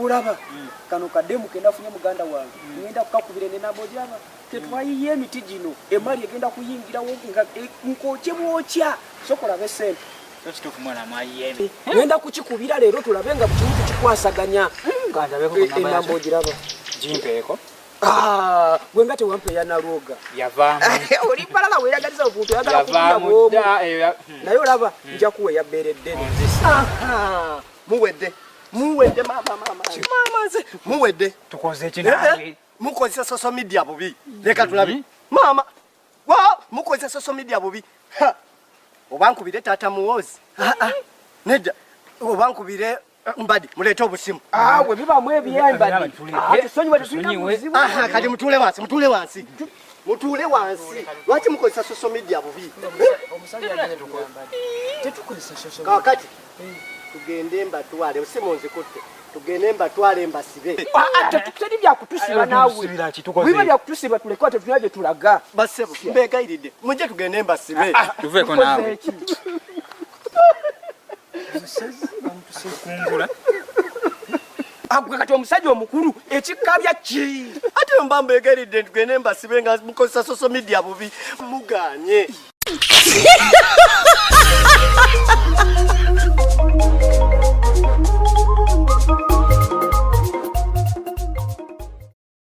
Uraba kano kademu kenda funye muganda wange ngenda kukakubire ne nabo jaba tetwayiye emiti gino emali egenda kuyingira wo nkoche bwokya sokola besente Kituufu mwana mayebe. Ngenda kukikubira leero tulabenga bukimu kikwasaganya Nganda beko kunamba enambo giraba jimpeeko. Gwenga tewampe ya naroga Yavaamu. Oli palala weeragaliza omuntu yagala kugira bwomu naye olaba nja kuwe yaberedde muwedde mama ze muwedde Tukoze ekinawe. Mukozesa social media bubi leka tulabe mama mukozesa social media bubi obankubire tata muwozi nedda obankubire mbadi muleta obusimu we biba mwe byembadi tusonyiwe kati mutule wansi lwaki mukozesa social media bubi kakati tugende mbatwale usimonze kutte tugende mbatwale mbasibe tetuteri byakutusiba nawe wiba byakutusiba tulekwa tetunaje tulaga basebo mbegayiride muje tugende mbasibe Tuveeko nawe. Kungula. Agwe kati omusajja omukulu ekikabya ki ate mbamba egeridde tugende mbasibe nga mukozesa social media bubi muganye